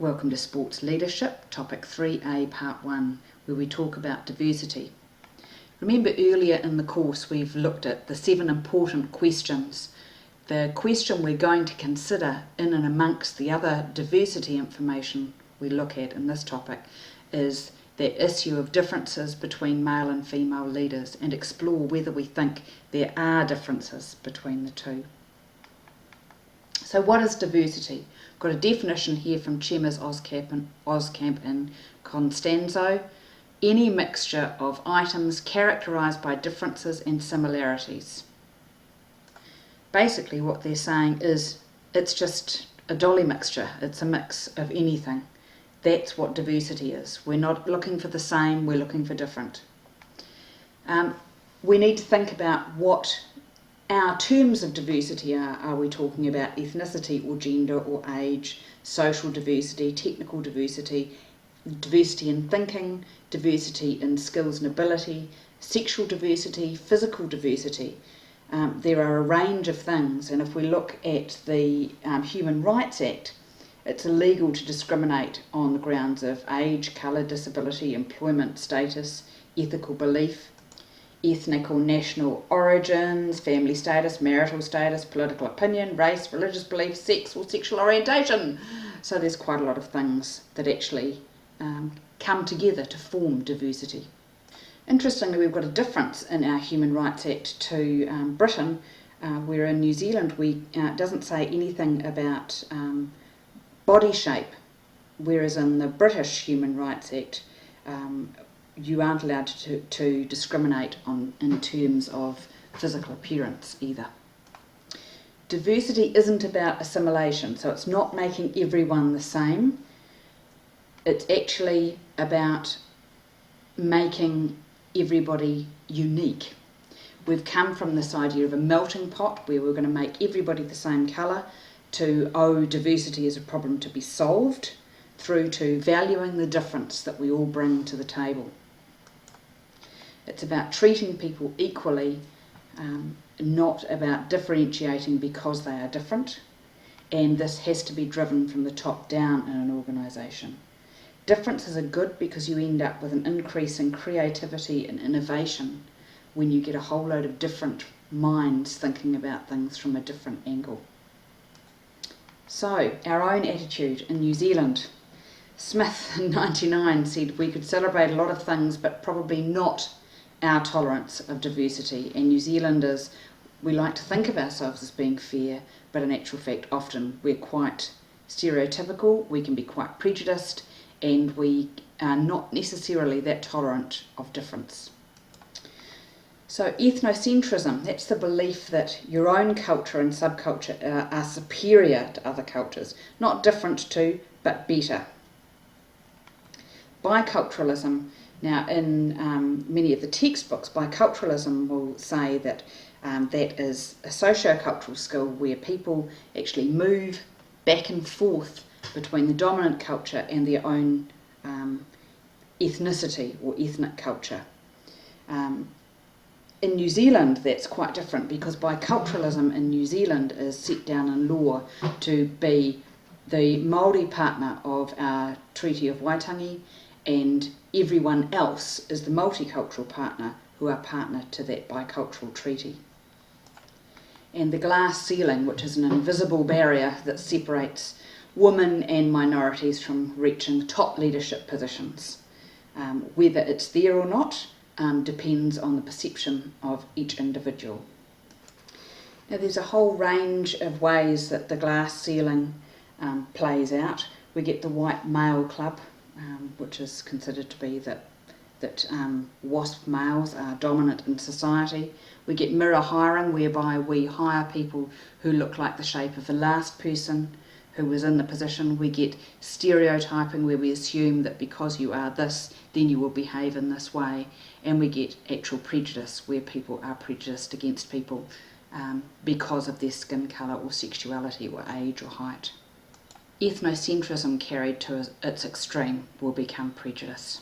Welcome to Sports Leadership, Topic 3A, Part 1, where we talk about diversity. Remember earlier in the course we've looked at the 7 important questions. The question we're going to consider in and amongst the other diversity information we look at in this topic is the issue of differences between male and female leaders and explore whether we think there are differences between the two. So what is diversity? Got a definition here from Chemers, Oskamp and Constanzo. Any mixture of items characterised by differences and similarities. Basically what they're saying is it's just a dolly mixture. It's a mix of anything. That's what diversity is. We're not looking for the same, we're looking for different. We need to think about what our terms of diversity are. Are we talking about ethnicity or gender or age, social diversity, technical diversity, diversity in thinking, diversity in skills and ability, sexual diversity, physical diversity? There are a range of things, and if we look at the Human Rights Act, it's illegal to discriminate on the grounds of age, colour, disability, employment status, ethical belief, ethnic or national origins, family status, marital status, political opinion, race, religious belief, sex or sexual orientation. So there's quite a lot of things that actually come together to form diversity. Interestingly, we've got a difference in our Human Rights Act to Britain, where in New Zealand it doesn't say anything about body shape, whereas in the British Human Rights Act you aren't allowed to discriminate in terms of physical appearance either. Diversity isn't about assimilation, so it's not making everyone the same. It's actually about making everybody unique. We've come from this idea of a melting pot where we're going to make everybody the same colour, to diversity is a problem to be solved, through to valuing the difference that we all bring to the table. It's about treating people equally, not about differentiating because they are different, and this has to be driven from the top down in an organisation. Differences are good because you end up with an increase in creativity and innovation when you get a whole load of different minds thinking about things from a different angle. So, our own attitude in New Zealand. Smith in 1999 said we could celebrate a lot of things but probably not our tolerance of diversity, and New Zealanders, we like to think of ourselves as being fair, but in actual fact often we're quite stereotypical, we can be quite prejudiced, and we are not necessarily that tolerant of difference. So ethnocentrism, that's the belief that your own culture and subculture are superior to other cultures, not different to, but better. Biculturalism, now in many of the textbooks, biculturalism will say that that is a socio-cultural skill where people actually move back and forth between the dominant culture and their own ethnicity or ethnic culture. In New Zealand that's quite different, because biculturalism in New Zealand is set down in law to be the Māori partner of our Treaty of Waitangi, and everyone else is the multicultural partner who are partner to that bicultural treaty. And the glass ceiling, which is an invisible barrier that separates women and minorities from reaching top leadership positions. Whether it's there or not depends on the perception of each individual. Now there's a whole range of ways that the glass ceiling plays out. We get the white male club, which is considered to be that WASP males are dominant in society. We get mirror hiring, whereby we hire people who look like the shape of the last person who was in the position. We get stereotyping, where we assume that because you are this, then you will behave in this way. And we get actual prejudice, where people are prejudiced against people because of their skin colour or sexuality or age or height. Ethnocentrism carried to its extreme will become prejudice.